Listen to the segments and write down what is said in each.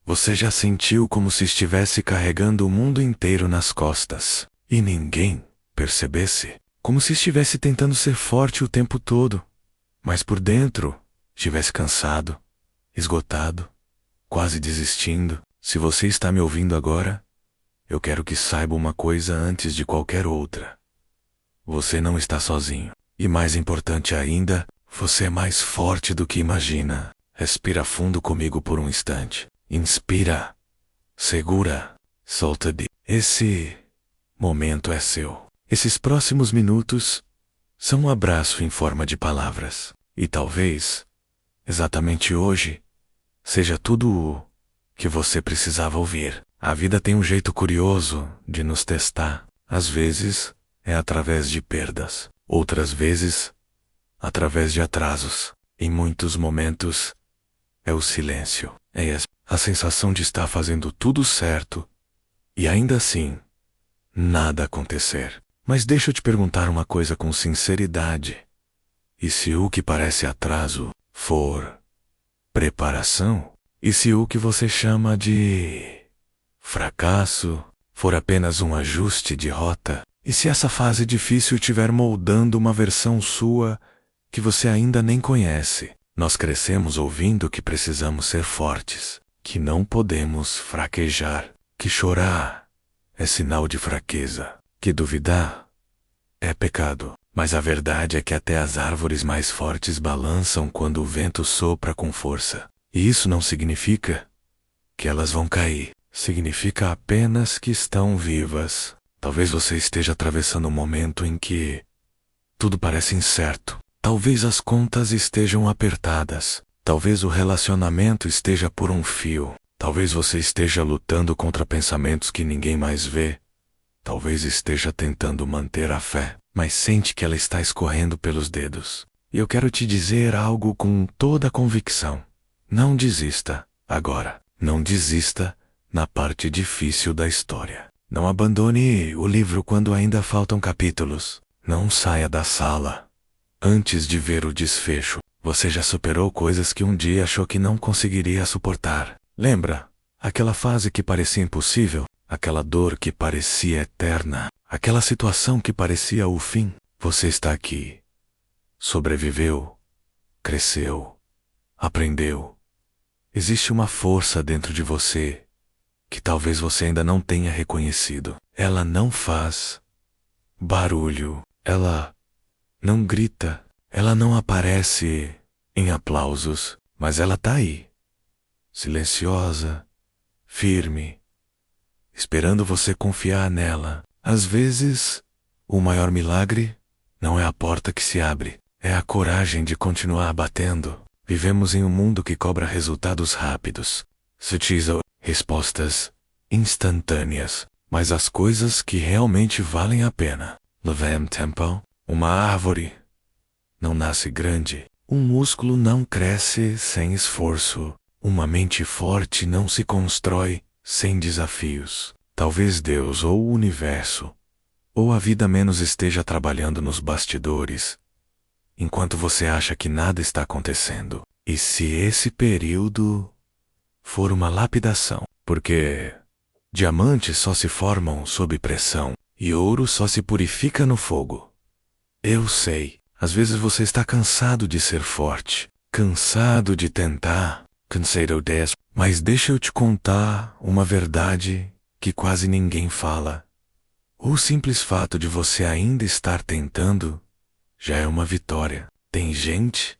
Você já sentiu como se estivesse carregando o mundo inteiro nas costas e ninguém percebesse? Como se estivesse tentando ser forte o tempo todo, mas por dentro estivesse cansado, esgotado, quase desistindo? Se você está me ouvindo agora, eu quero que saiba uma coisa antes de qualquer outra. Você não está sozinho. E mais importante ainda, você é mais forte do que imagina. Respira fundo comigo por um instante. Inspira. Segura. Solta. Esse momento é seu. Esses próximos minutos são um abraço em forma de palavras. E talvez, exatamente hoje, seja tudo o que você precisava ouvir. A vida tem um jeito curioso de nos testar. Às vezes, é através de perdas. Outras vezes, através de atrasos. Em muitos momentos, é o silêncio. É a sensação de estar fazendo tudo certo e ainda assim, nada acontecer. Mas deixa eu te perguntar uma coisa com sinceridade. E se o que parece atraso for preparação? E se o que você chama de fracasso for apenas um ajuste de rota? E se essa fase difícil estiver moldando uma versão sua que você ainda nem conhece? Nós crescemos ouvindo que precisamos ser fortes, que não podemos fraquejar, que chorar é sinal de fraqueza, que duvidar é pecado. Mas a verdade é que até as árvores mais fortes balançam quando o vento sopra com força. E isso não significa que elas vão cair. Significa apenas que estão vivas. Talvez você esteja atravessando um momento em que tudo parece incerto. Talvez as contas estejam apertadas. Talvez o relacionamento esteja por um fio. Talvez você esteja lutando contra pensamentos que ninguém mais vê. Talvez esteja tentando manter a fé, mas sente que ela está escorrendo pelos dedos. E eu quero te dizer algo com toda a convicção. Não desista agora. Não desista na parte difícil da história. Não abandone o livro quando ainda faltam capítulos. Não saia da sala antes de ver o desfecho. Você já superou coisas que um dia achou que não conseguiria suportar. Lembra? Aquela fase que parecia impossível? Aquela dor que parecia eterna? Aquela situação que parecia o fim? Você está aqui. Sobreviveu. Cresceu. Aprendeu. Existe uma força dentro de você que talvez você ainda não tenha reconhecido. Ela não faz barulho. Ela não grita. Ela não aparece em aplausos. Mas ela está aí. Silenciosa. Firme. Esperando você confiar nela. Às vezes, o maior milagre não é a porta que se abre. É a coragem de continuar batendo. Vivemos em um mundo que cobra resultados rápidos. Sutis respostas instantâneas. Mas as coisas que realmente valem a pena levam tempo. Uma árvore não nasce grande. Um músculo não cresce sem esforço. Uma mente forte não se constrói sem desafios. Talvez Deus ou o universo ou a vida menos esteja trabalhando nos bastidores, enquanto você acha que nada está acontecendo. E se esse período for uma lapidação, porque diamantes só se formam sob pressão e ouro só se purifica no fogo. Eu sei, às vezes você está cansado de ser forte, cansado de tentar, cansado de... Mas deixa eu te contar uma verdade que quase ninguém fala. O simples fato de você ainda estar tentando já é uma vitória. Tem gente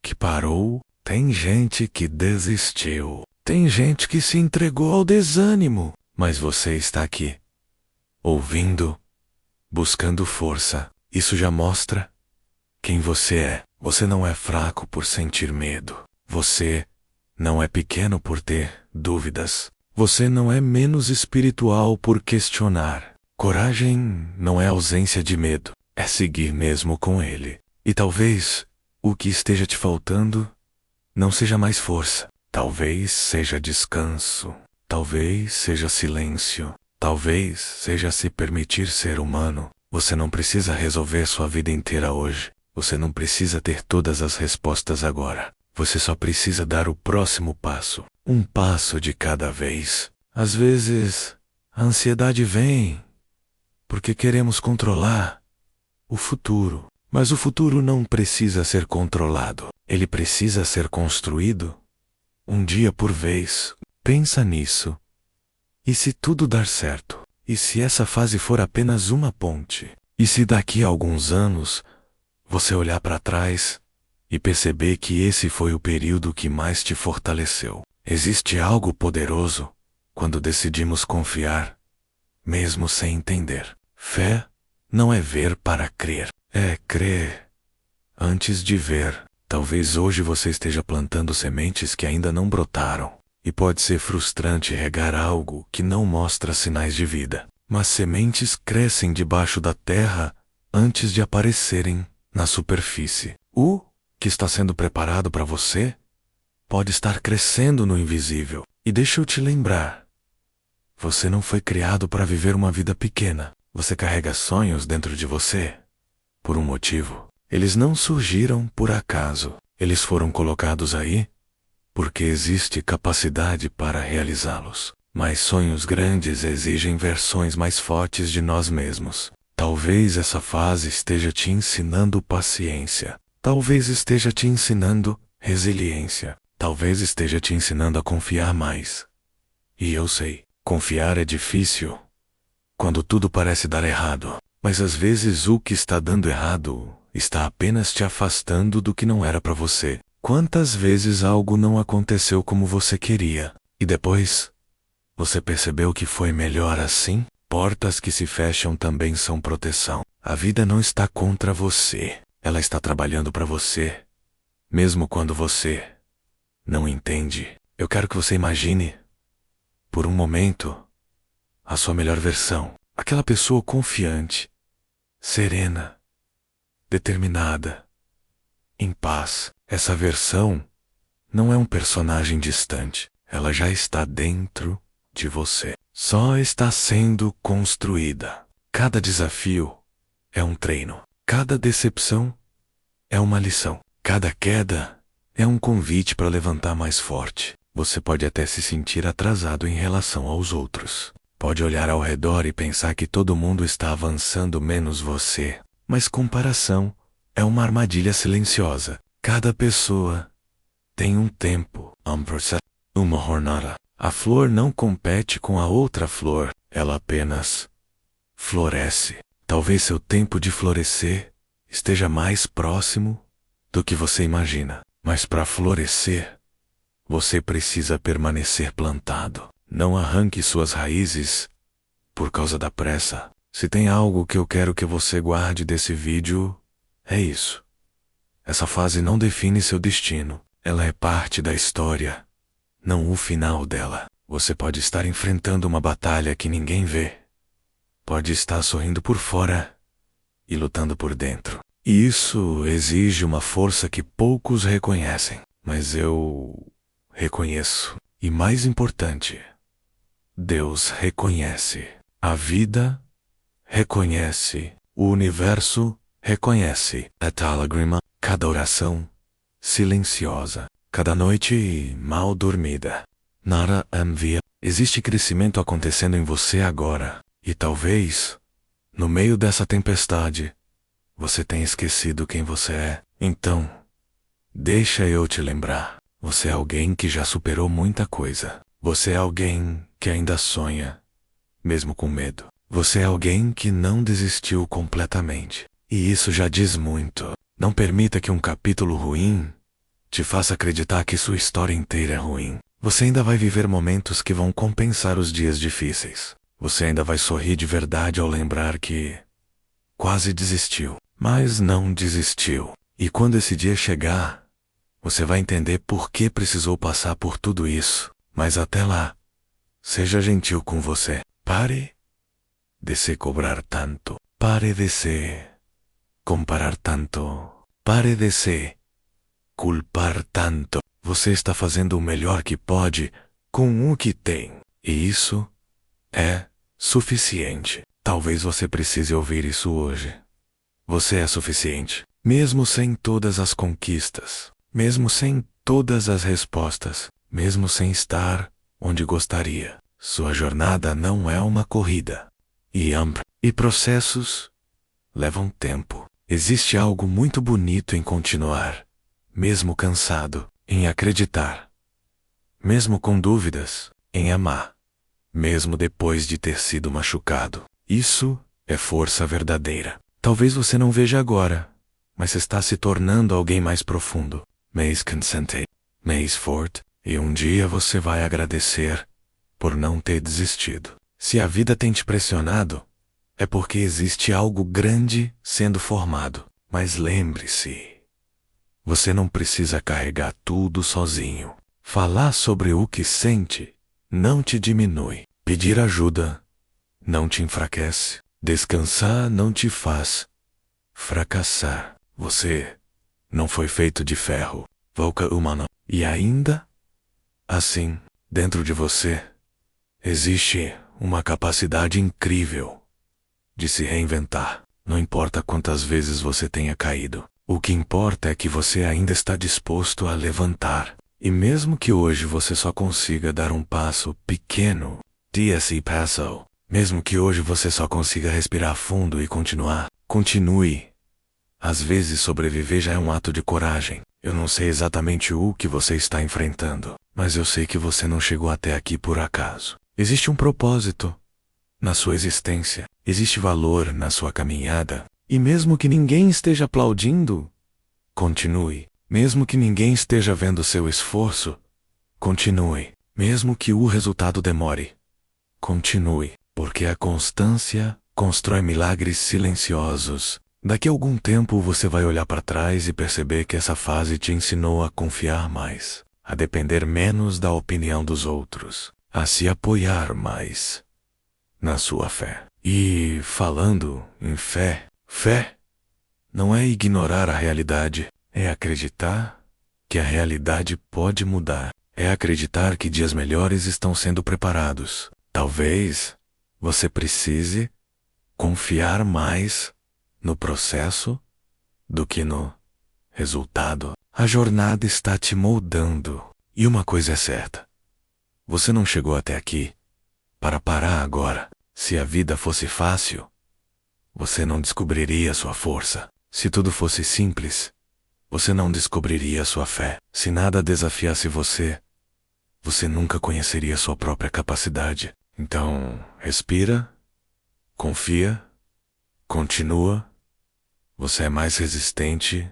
que parou, tem gente que desistiu, tem gente que se entregou ao desânimo, mas você está aqui, ouvindo, buscando força. Isso já mostra quem você é. Você não é fraco por sentir medo. Você não é pequeno por ter dúvidas. Você não é menos espiritual por questionar. Coragem não é ausência de medo, é seguir mesmo com ele. E talvez o que esteja te faltando não seja mais força. Talvez seja descanso. Talvez seja silêncio. Talvez seja se permitir ser humano. Você não precisa resolver sua vida inteira hoje. Você não precisa ter todas as respostas agora. Você só precisa dar o próximo passo, um passo de cada vez. Às vezes, a ansiedade vem porque queremos controlar o futuro. Mas o futuro não precisa ser controlado. Ele precisa ser construído um dia por vez. Pensa nisso. E se tudo dar certo? E se essa fase for apenas uma ponte? E se daqui a alguns anos você olhar para trás e perceber que esse foi o período que mais te fortaleceu? Existe algo poderoso quando decidimos confiar, mesmo sem entender. Fé não é ver para crer, é crer antes de ver. Talvez hoje você esteja plantando sementes que ainda não brotaram. E pode ser frustrante regar algo que não mostra sinais de vida. Mas sementes crescem debaixo da terra antes de aparecerem na superfície. O que está sendo preparado para você pode estar crescendo no invisível. E deixa eu te lembrar, você não foi criado para viver uma vida pequena. Você carrega sonhos dentro de você por um motivo. Eles não surgiram por acaso. Eles foram colocados aí porque existe capacidade para realizá-los. Mas sonhos grandes exigem versões mais fortes de nós mesmos. Talvez essa fase esteja te ensinando paciência. Talvez esteja te ensinando resiliência. Talvez esteja te ensinando a confiar mais. E eu sei, confiar é difícil quando tudo parece dar errado. Mas às vezes o que está dando errado está apenas te afastando do que não era para você. Quantas vezes algo não aconteceu como você queria, e depois você percebeu que foi melhor assim? Portas que se fecham também são proteção. A vida não está contra você, ela está trabalhando para você, mesmo quando você não entende. Eu quero que você imagine, por um momento, a sua melhor versão, aquela pessoa confiante, serena, determinada, em paz. Essa versão não é um personagem distante. Ela já está dentro de você. Só está sendo construída. Cada desafio é um treino. Cada decepção é uma lição. Cada queda é um convite para levantar mais forte. Você pode até se sentir atrasado em relação aos outros. Pode olhar ao redor e pensar que todo mundo está avançando menos você. Mas comparação é uma armadilha silenciosa. Cada pessoa tem um tempo, uma jornada. A flor não compete com a outra flor, ela apenas floresce. Talvez seu tempo de florescer esteja mais próximo do que você imagina. Mas para florescer, você precisa permanecer plantado. Não arranque suas raízes por causa da pressa. Se tem algo que eu quero que você guarde desse vídeo, é isso. Essa fase não define seu destino. Ela é parte da história, não o final dela. Você pode estar enfrentando uma batalha que ninguém vê. Pode estar sorrindo por fora e lutando por dentro. E isso exige uma força que poucos reconhecem. Mas eu reconheço. E mais importante, Deus reconhece. A vida reconhece. O universo reconhece. A lágrima, cada oração silenciosa, cada noite mal dormida. Nara envia. Existe crescimento acontecendo em você agora. E talvez, no meio dessa tempestade, você tenha esquecido quem você é. Então, deixa eu te lembrar. Você é alguém que já superou muita coisa. Você é alguém que ainda sonha, mesmo com medo. Você é alguém que não desistiu completamente. E isso já diz muito. Não permita que um capítulo ruim te faça acreditar que sua história inteira é ruim. Você ainda vai viver momentos que vão compensar os dias difíceis. Você ainda vai sorrir de verdade ao lembrar que quase desistiu, mas não desistiu. E quando esse dia chegar, você vai entender por que precisou passar por tudo isso. Mas até lá, seja gentil com você. Pare de se cobrar tanto. Pare de se comparar tanto. Pare de se culpar tanto. Você está fazendo o melhor que pode com o que tem. E isso é suficiente. Talvez você precise ouvir isso hoje. Você é suficiente. Mesmo sem todas as conquistas. Mesmo sem todas as respostas, mesmo sem estar onde gostaria. Sua jornada não é uma corrida. E processos levam tempo. Existe algo muito bonito em continuar, mesmo cansado, em acreditar, mesmo com dúvidas, em amar, mesmo depois de ter sido machucado. Isso é força verdadeira. Talvez você não veja agora, mas está se tornando alguém mais profundo, mais consciente, mais forte, e um dia você vai agradecer por não ter desistido. Se a vida tem te pressionado, é porque existe algo grande sendo formado. Mas lembre-se, você não precisa carregar tudo sozinho. Falar sobre o que sente não te diminui. Pedir ajuda não te enfraquece. Descansar não te faz fracassar. Você não foi feito de ferro, boca humana. E ainda assim, dentro de você, existe uma capacidade incrível de se reinventar. Não importa quantas vezes você tenha caído. O que importa é que você ainda está disposto a levantar. E mesmo que hoje você só consiga dar um passo pequeno, esse passo, mesmo que hoje você só consiga respirar fundo e continuar, continue. Às vezes sobreviver já é um ato de coragem. Eu não sei exatamente o que você está enfrentando, mas eu sei que você não chegou até aqui por acaso. Existe um propósito na sua existência, existe valor na sua caminhada, e mesmo que ninguém esteja aplaudindo, continue. Mesmo que ninguém esteja vendo seu esforço, continue. Mesmo que o resultado demore, continue, porque a constância constrói milagres silenciosos. Daqui a algum tempo você vai olhar para trás e perceber que essa fase te ensinou a confiar mais, a depender menos da opinião dos outros, a se apoiar mais na sua fé. E falando em fé, fé não é ignorar a realidade, é acreditar que a realidade pode mudar, é acreditar que dias melhores estão sendo preparados. Talvez você precise confiar mais no processo do que no resultado. A jornada está te moldando. E uma coisa é certa: você não chegou até aqui para parar agora. Se a vida fosse fácil, você não descobriria sua força. Se tudo fosse simples, você não descobriria sua fé. Se nada desafiasse você, você nunca conheceria sua própria capacidade. Então, respira, confia, continua. Você é mais resistente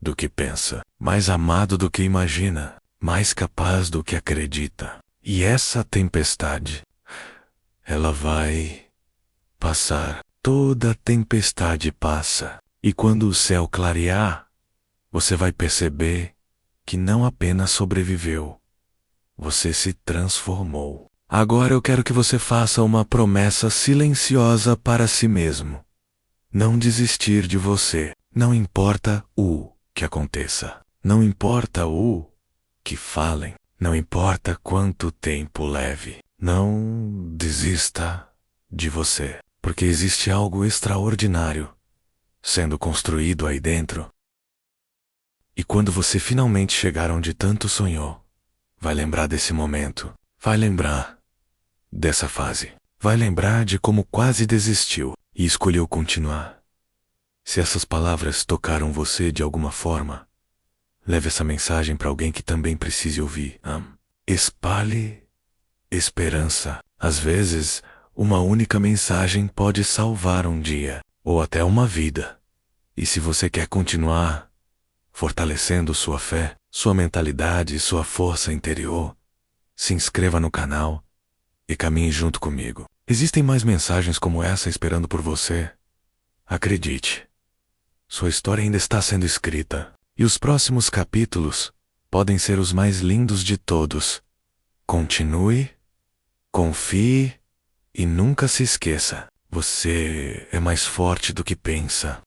do que pensa, mais amado do que imagina, mais capaz do que acredita. E essa tempestade, ela vai passar. Toda tempestade passa. E quando o céu clarear, você vai perceber que não apenas sobreviveu, você se transformou. Agora eu quero que você faça uma promessa silenciosa para si mesmo. Não desistir de você. Não importa o que aconteça. Não importa o que falem. Não importa quanto tempo leve. Não desista de você, porque existe algo extraordinário sendo construído aí dentro. E quando você finalmente chegar onde tanto sonhou, vai lembrar desse momento, vai lembrar dessa fase, vai lembrar de como quase desistiu e escolheu continuar. Se essas palavras tocaram você de alguma forma, leve essa mensagem para alguém que também precise ouvir. Espalhe esperança. Às vezes, uma única mensagem pode salvar um dia, ou até uma vida. E se você quer continuar fortalecendo sua fé, sua mentalidade e sua força interior, se inscreva no canal e caminhe junto comigo. Existem mais mensagens como essa esperando por você. Acredite, sua história ainda está sendo escrita, e os próximos capítulos podem ser os mais lindos de todos. Continue, confie e nunca se esqueça: você é mais forte do que pensa.